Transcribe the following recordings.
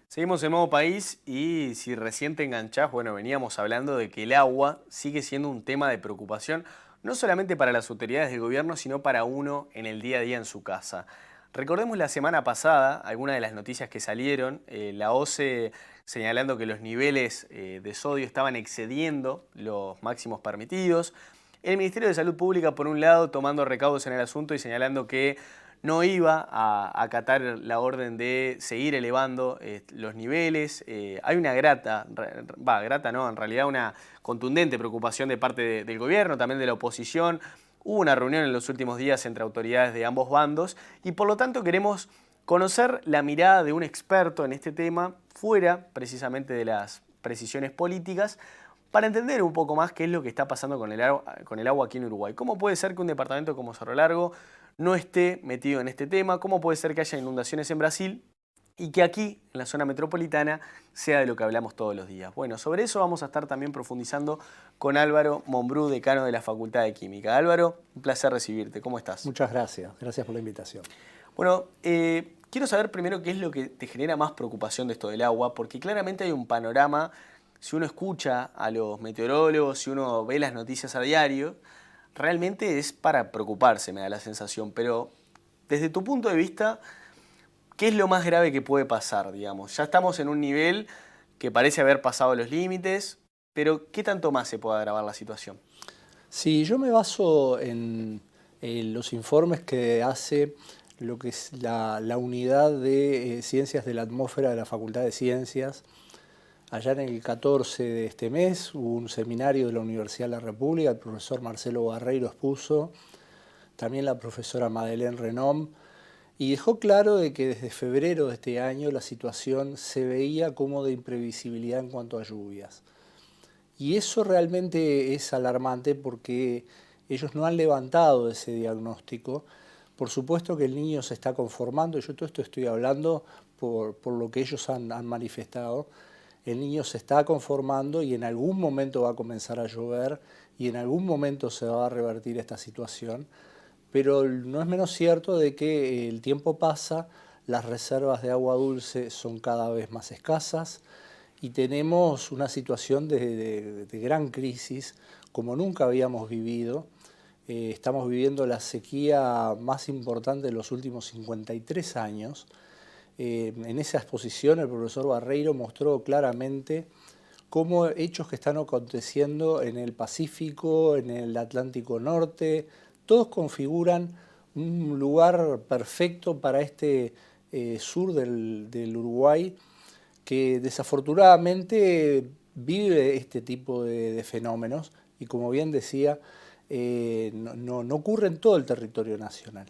Seguimos en Modo País y si recién te enganchás, bueno, veníamos hablando de que el agua sigue siendo un tema de preocupación, no solamente para las autoridades del gobierno, sino para uno en el día a día en su casa. Recordemos la semana pasada algunas de las noticias que salieron, la OCE señalando que los niveles de sodio estaban excediendo los máximos permitidos, el Ministerio de Salud Pública, por un lado, tomando recaudos en el asunto y señalando que no iba a acatar la orden de seguir elevando los niveles. Hay una grata no, en realidad una contundente preocupación de parte del gobierno, también de la oposición. Hubo una reunión en los últimos días entre autoridades de ambos bandos y por lo tanto queremos conocer la mirada de un experto en este tema, fuera precisamente de las precisiones políticas, para entender un poco más qué es lo que está pasando con el agua aquí en Uruguay. ¿Cómo puede ser que un departamento como Cerro Largo no esté metido en este tema? ¿Cómo puede ser que haya inundaciones en Brasil y que aquí, en la zona metropolitana, sea de lo que hablamos todos los días? Bueno, sobre eso vamos a estar también profundizando con Álvaro Mombrú, decano de la Facultad de Química. Álvaro, un placer recibirte. ¿Cómo estás? Muchas gracias. Gracias por la invitación. Bueno, quiero saber primero qué es lo que te genera más preocupación de esto del agua, porque claramente hay un panorama. Si uno escucha a los meteorólogos, si uno ve las noticias a diario, realmente es para preocuparse, me da la sensación. Pero desde tu punto de vista, ¿qué es lo más grave que puede pasar, digamos? Ya estamos en un nivel que parece haber pasado los límites, pero ¿qué tanto más se puede agravar la situación? Sí, yo me baso en los informes que hace lo que es la unidad de ciencias de la atmósfera de la Facultad de Ciencias. Allá en el 14 de este mes hubo un seminario de la Universidad de la República, el profesor Marcelo Barreiro expuso, también la profesora Madeleine Renom, y dejó claro de que desde febrero de este año la situación se veía como de imprevisibilidad en cuanto a lluvias. Y eso realmente es alarmante porque ellos no han levantado ese diagnóstico. Por supuesto que el niño se está conformando, yo todo esto estoy hablando por lo que ellos han manifestado. El niño se está conformando y en algún momento va a comenzar a llover y en algún momento se va a revertir esta situación. Pero no es menos cierto de que el tiempo pasa, las reservas de agua dulce son cada vez más escasas, y tenemos una situación de gran crisis como nunca habíamos vivido. Estamos viviendo la sequía más importante de los últimos 53 años. En esa exposición el profesor Barreiro mostró claramente cómo hechos que están aconteciendo en el Pacífico, en el Atlántico Norte, todos configuran un lugar perfecto para este sur del Uruguay, que desafortunadamente vive este tipo de fenómenos y, como bien decía, no ocurre en todo el territorio nacional.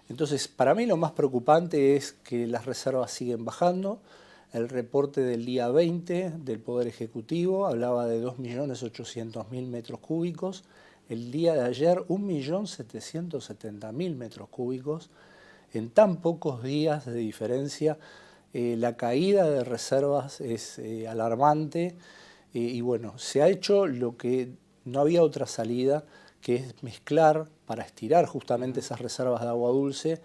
Entonces, para mí lo más preocupante es que las reservas siguen bajando. El reporte del día 20 del Poder Ejecutivo hablaba de 2.800.000 metros cúbicos. El día de ayer, 1.770.000 metros cúbicos. En tan pocos días de diferencia, la caída de reservas es alarmante y bueno, se ha hecho lo que no había otra salida, que es mezclar para estirar justamente esas reservas de agua dulce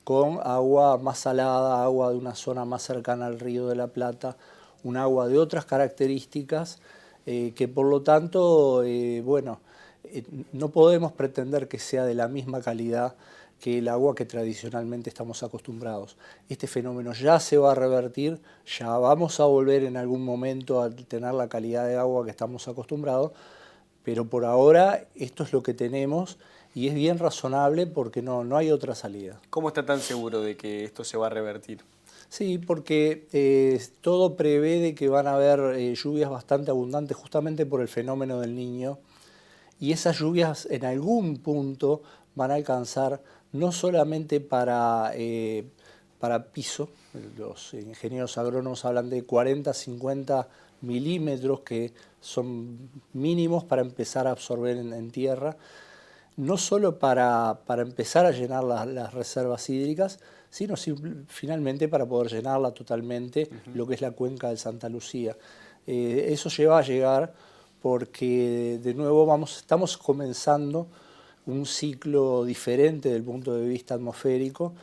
con agua más salada, agua de una zona más cercana al Río de la Plata, un agua de otras características que por lo tanto, bueno, no podemos pretender que sea de la misma calidad que el agua que tradicionalmente estamos acostumbrados. Este fenómeno ya se va a revertir, ya vamos a volver en algún momento a tener la calidad de agua que estamos acostumbrados, pero por ahora esto es lo que tenemos y es bien razonable porque no hay otra salida. ¿Cómo está tan seguro de que esto se va a revertir? Sí, porque todo prevé de que van a haber lluvias bastante abundantes justamente por el fenómeno del Niño, y esas lluvias en algún punto van a alcanzar no solamente para piso, los ingenieros agrónomos hablan de 40, 50 milímetros que son mínimos para empezar a absorber en tierra, no solo para empezar a llenar las reservas hídricas, sino finalmente para poder llenarla totalmente, lo que es la cuenca de Santa Lucía. Eso lleva a llegar porque de nuevo estamos comenzando un ciclo diferente desde el punto de vista atmosférico,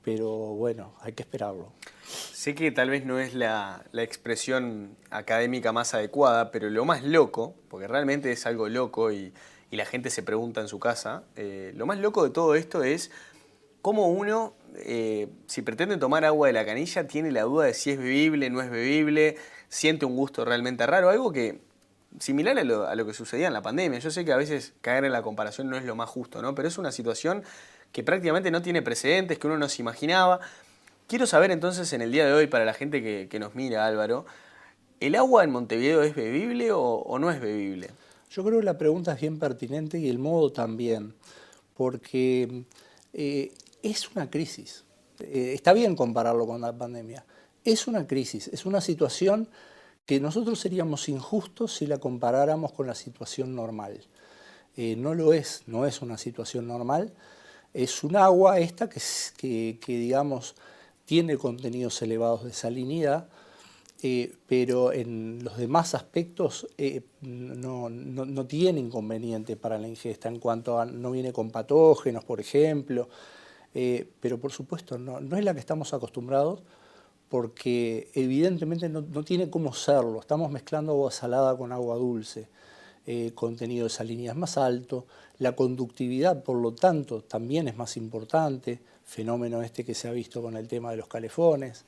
pero bueno, hay que esperarlo. Sé que tal vez no es la expresión académica más adecuada, pero lo más loco, porque realmente es algo loco y la gente se pregunta en su casa, lo más loco de todo esto es cómo uno, si pretende tomar agua de la canilla, tiene la duda de si es bebible, no es bebible, siente un gusto realmente raro, algo que similar a lo que sucedía en la pandemia. Yo sé que a veces caer en la comparación no es lo más justo, ¿no? Pero es una situación que prácticamente no tiene precedentes, que uno no se imaginaba. Quiero saber entonces en el día de hoy, para la gente que nos mira, Álvaro, ¿el agua en Montevideo es bebible o no es bebible? Yo creo que la pregunta es bien pertinente y el modo también, porque es una crisis. Está bien compararlo con la pandemia. Es una crisis, es una situación que nosotros seríamos injustos si la comparáramos con la situación normal. No lo es, no es una situación normal. Es un agua esta que digamos, tiene contenidos elevados de salinidad, pero en los demás aspectos no tiene inconveniente para la ingesta en cuanto a no viene con patógenos, por ejemplo, pero por supuesto no es la que estamos acostumbrados porque evidentemente no tiene cómo serlo. Estamos mezclando agua salada con agua dulce, contenido de salinidad es más alto, la conductividad por lo tanto también es más importante, fenómeno este que se ha visto con el tema de los calefones,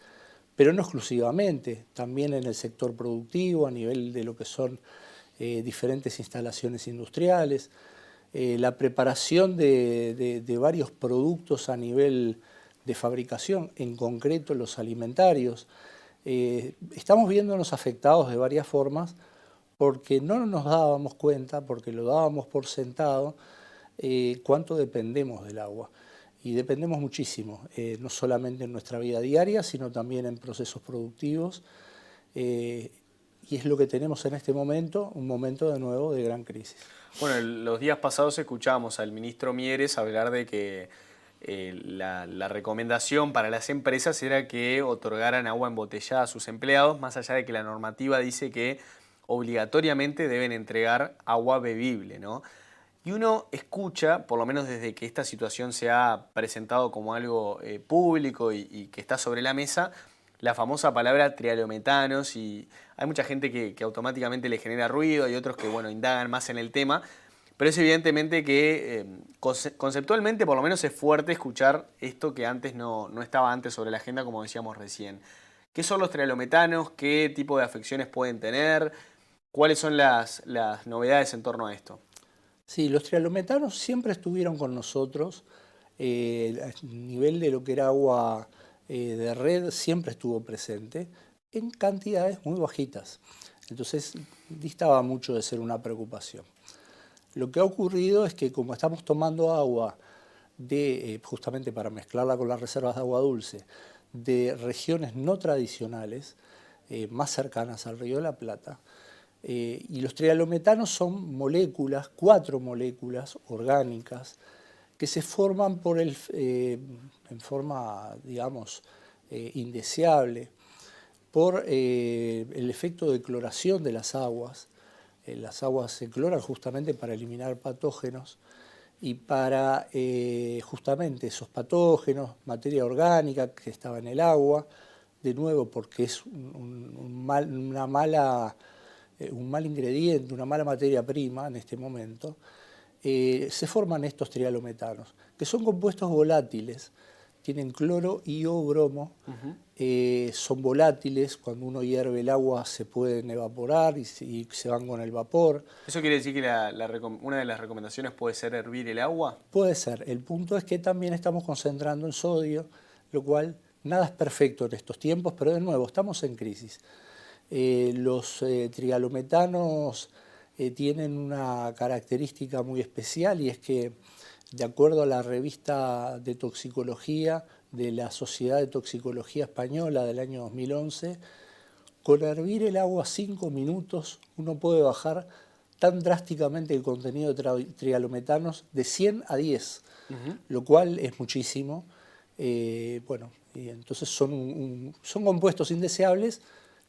pero no exclusivamente, también en el sector productivo, a nivel de lo que son diferentes instalaciones industriales, la preparación de varios productos a nivel de fabricación, en concreto los alimentarios. Estamos viéndonos afectados de varias formas porque no nos dábamos cuenta, porque lo dábamos por sentado, cuánto dependemos del agua. Y dependemos muchísimo, no solamente en nuestra vida diaria, sino también en procesos productivos. Y es lo que tenemos en este momento, un momento de nuevo de gran crisis. Bueno, los días pasados escuchábamos al ministro Mieres hablar de que la recomendación para las empresas era que otorgaran agua embotellada a sus empleados, más allá de que la normativa dice que obligatoriamente deben entregar agua bebible, ¿no? Y uno escucha, por lo menos desde que esta situación se ha presentado como algo público y que está sobre la mesa, la famosa palabra trialometanos, y hay mucha gente que automáticamente le genera ruido y otros que, bueno, indagan más en el tema, pero es evidentemente que conceptualmente por lo menos es fuerte escuchar esto que antes no estaba antes sobre la agenda, como decíamos recién. ¿Qué son los trialometanos? ¿Qué tipo de afecciones pueden tener? ¿Cuáles son las novedades en torno a esto? Sí, los trialometanos siempre estuvieron con nosotros. A nivel de lo que era agua de red siempre estuvo presente en cantidades muy bajitas. Entonces distaba mucho de ser una preocupación. Lo que ha ocurrido es que como estamos tomando agua justamente para mezclarla con las reservas de agua dulce, de regiones no tradicionales, más cercanas al Río de la Plata, y los trialometanos son moléculas, 4 moléculas orgánicas, que se forman en forma, digamos, indeseable, por el efecto de cloración de las aguas. Las aguas se cloran justamente para eliminar patógenos y para justamente esos patógenos, materia orgánica que estaba en el agua, de nuevo porque es un mal ingrediente, una mala materia prima en este momento, se forman estos trialometanos, que son compuestos volátiles, tienen cloro y o bromo, son volátiles, cuando uno hierve el agua se pueden evaporar y se van con el vapor. ¿Eso quiere decir que una de las recomendaciones puede ser hervir el agua? Puede ser, el punto es que también estamos concentrando en sodio, lo cual nada es perfecto en estos tiempos, pero de nuevo, estamos en crisis. Los trialometanos tienen una característica muy especial y es que, de acuerdo a la revista de toxicología de la Sociedad de Toxicología Española del año 2011, con hervir el agua 5 minutos uno puede bajar tan drásticamente el contenido de trialometanos de 100 a 10, lo cual es muchísimo. Bueno, y entonces son compuestos indeseables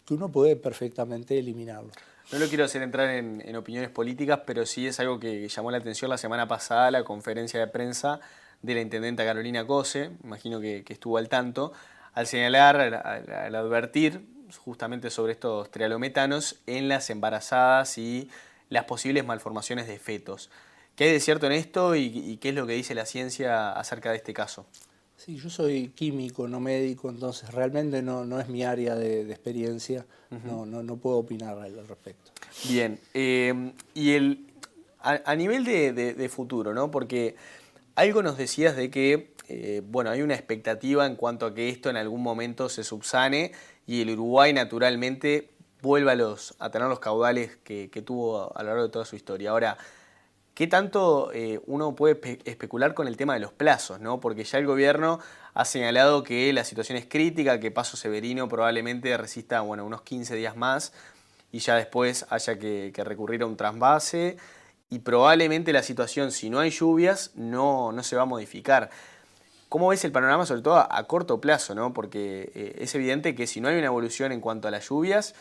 que uno puede perfectamente eliminarlo. No lo quiero hacer entrar en opiniones políticas, pero sí es algo que llamó la atención la semana pasada, la conferencia de prensa de la intendenta Carolina Cose, imagino que estuvo al tanto, al señalar, al advertir justamente sobre estos trialometanos en las embarazadas y las posibles malformaciones de fetos. ¿Qué hay de cierto en esto y qué es lo que dice la ciencia acerca de este caso? Sí, yo soy químico, no médico, entonces realmente no es mi área de experiencia, no puedo opinar al respecto. Bien, y a nivel de futuro, ¿no? Porque algo nos decías de que, bueno, hay una expectativa en cuanto a que esto en algún momento se subsane y el Uruguay naturalmente vuelva a tener los caudales que tuvo a lo largo de toda su historia. Ahora, ¿qué tanto uno puede especular con el tema de los plazos, ¿no? Porque ya el gobierno ha señalado que la situación es crítica, que Paso Severino probablemente resista, bueno, unos 15 días más y ya después haya que recurrir a un trasvase y probablemente la situación, si no hay lluvias, no se va a modificar. ¿Cómo ves el panorama, sobre todo a corto plazo, ¿no? Porque es evidente que si no hay una evolución en cuanto a las lluvias,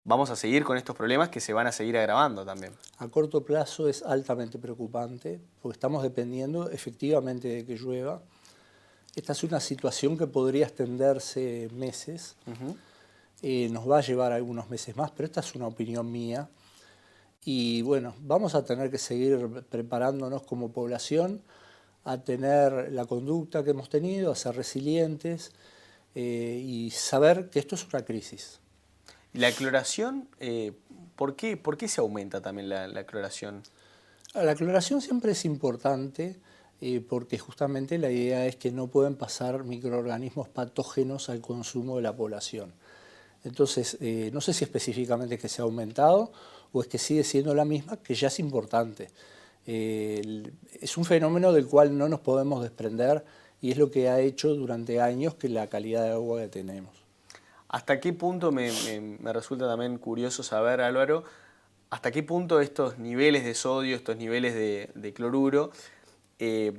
vamos a seguir con estos problemas que se van a seguir agravando también. A corto plazo es altamente preocupante porque estamos dependiendo efectivamente de que llueva. Esta es una situación que podría extenderse meses, nos va a llevar algunos meses más, pero esta es una opinión mía. Y bueno, vamos a tener que seguir preparándonos como población a tener la conducta que hemos tenido, a ser resilientes y saber que esto es una crisis. ¿Y la cloración? ¿Por qué se aumenta también la cloración? La cloración siempre es importante porque justamente la idea es que no pueden pasar microorganismos patógenos al consumo de la población. Entonces, no sé si específicamente es que se ha aumentado o es que sigue siendo la misma, que ya es importante. Es un fenómeno del cual no nos podemos desprender y es lo que ha hecho durante años que la calidad de agua que tenemos. ¿Hasta qué punto, me resulta también curioso saber, Álvaro, hasta qué punto estos niveles de sodio, estos niveles de cloruro,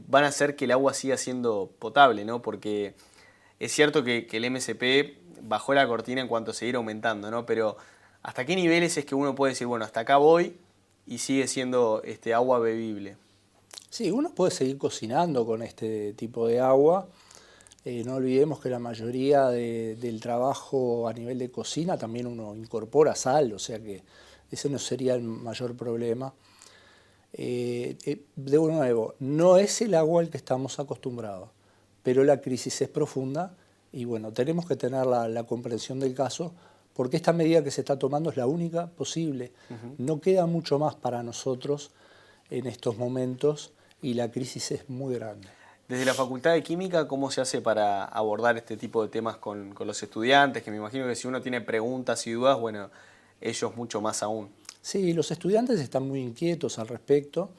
van a hacer que el agua siga siendo potable, ¿no? Porque es cierto que el MSP bajó la cortina en cuanto a seguir aumentando, ¿no? Pero ¿hasta qué niveles es que uno puede decir, bueno, hasta acá voy y sigue siendo agua bebible? Sí, uno puede seguir cocinando con este tipo de agua. No olvidemos que la mayoría del trabajo a nivel de cocina también uno incorpora sal, o sea que ese no sería el mayor problema. De nuevo, no es el agua al que estamos acostumbrados, pero la crisis es profunda y bueno, tenemos que tener la comprensión del caso porque esta medida que se está tomando es la única posible. No queda mucho más para nosotros en estos momentos y la crisis es muy grande. Desde la Facultad de Química, ¿cómo se hace para abordar este tipo de temas con los estudiantes? Que me imagino que si uno tiene preguntas y dudas, bueno, ellos mucho más aún. Sí, los estudiantes están muy inquietos al respecto.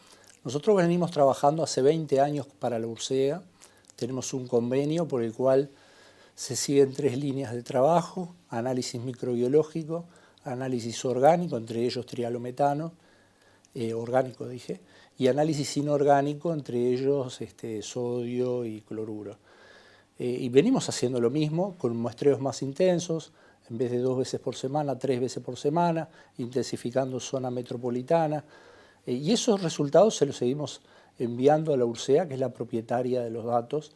Nosotros venimos trabajando hace 20 años para la URSEA. Tenemos un convenio por el cual se siguen 3 líneas de trabajo: análisis microbiológico, análisis orgánico, entre ellos trialometano, orgánico dije, y análisis inorgánico, entre ellos sodio y cloruro. Y venimos haciendo lo mismo con muestreos más intensos, en vez de 2 veces por semana, 3 veces por semana, intensificando zona metropolitana. Y esos resultados se los seguimos enviando a la URSEA, que es la propietaria de los datos.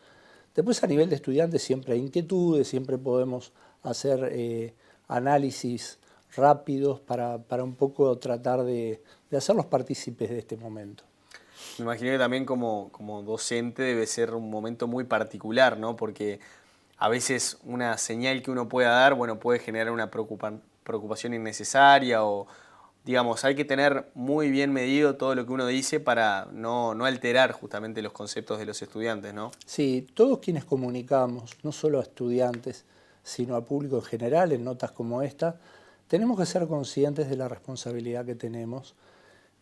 Después, a nivel de estudiantes, siempre hay inquietudes, siempre podemos hacer análisis rápidos para un poco tratar de hacerlos partícipes de este momento. Me imagino que también como docente debe ser un momento muy particular, ¿no? Porque a veces una señal que uno pueda dar, bueno, puede generar una preocupación innecesaria o, digamos, hay que tener muy bien medido todo lo que uno dice para no alterar justamente los conceptos de los estudiantes, ¿no? Sí, todos quienes comunicamos, no solo a estudiantes, sino a público en general, en notas como esta, tenemos que ser conscientes de la responsabilidad que tenemos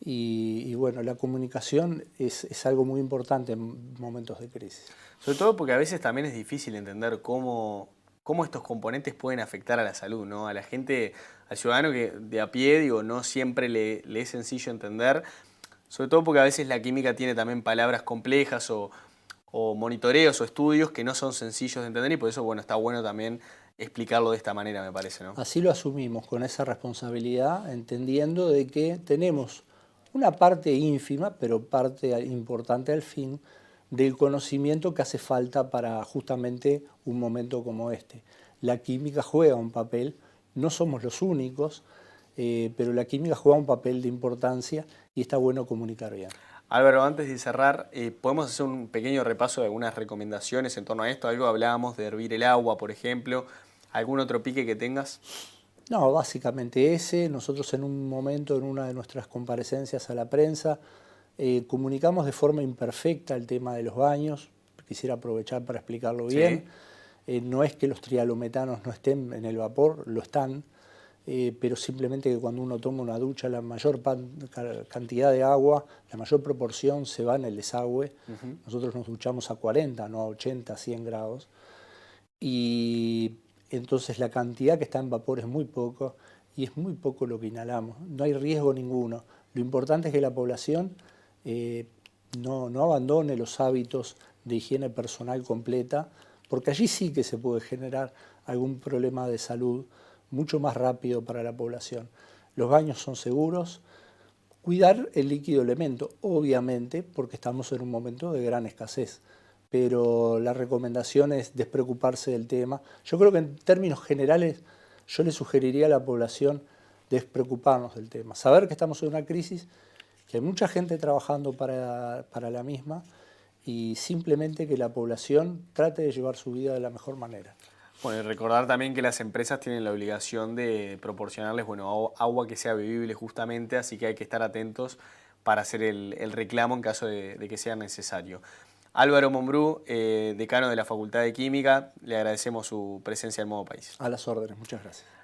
y bueno, la comunicación es algo muy importante en momentos de crisis. Sobre todo porque a veces también es difícil entender cómo estos componentes pueden afectar a la salud, ¿no? A la gente, al ciudadano que de a pie, digo, no siempre le es sencillo entender, sobre todo porque a veces la química tiene también palabras complejas o monitoreos o estudios que no son sencillos de entender y por eso, bueno, está bueno también explicarlo de esta manera, me parece, ¿no? Así lo asumimos, con esa responsabilidad, entendiendo de que tenemos una parte ínfima, pero parte importante al fin, del conocimiento que hace falta para justamente un momento como este. La química juega un papel, no somos los únicos, pero la química juega un papel de importancia y está bueno comunicar bien. Álvaro, antes de cerrar, ¿podemos hacer un pequeño repaso de algunas recomendaciones en torno a esto? Algo hablábamos de hervir el agua, por ejemplo. ¿Algún otro pique que tengas? No, básicamente ese. Nosotros en un momento, en una de nuestras comparecencias a la prensa, comunicamos de forma imperfecta el tema de los baños. Quisiera aprovechar para explicarlo bien. No es que los trialometanos no estén en el vapor, lo están, pero simplemente que cuando uno toma una ducha, la mayor cantidad de agua, la mayor proporción se va en el desagüe. Nosotros nos duchamos a 40, no a 80, 100 grados. Y entonces la cantidad que está en vapor es muy poco y es muy poco lo que inhalamos. No hay riesgo ninguno. Lo importante es que la población no abandone los hábitos de higiene personal completa, porque allí sí que se puede generar algún problema de salud mucho más rápido para la población. Los baños son seguros. Cuidar el líquido elemento, obviamente, porque estamos en un momento de gran escasez. Pero la recomendación es despreocuparse del tema. Yo creo que en términos generales yo le sugeriría a la población despreocuparnos del tema. Saber que estamos en una crisis, que hay mucha gente trabajando para la misma y simplemente que la población trate de llevar su vida de la mejor manera. Bueno, y recordar también que las empresas tienen la obligación de proporcionarles agua que sea bebible justamente, así que hay que estar atentos para hacer el reclamo en caso de que sea necesario. Álvaro Mombrú, decano de la Facultad de Química, le agradecemos su presencia en Modo País. A las órdenes, muchas gracias.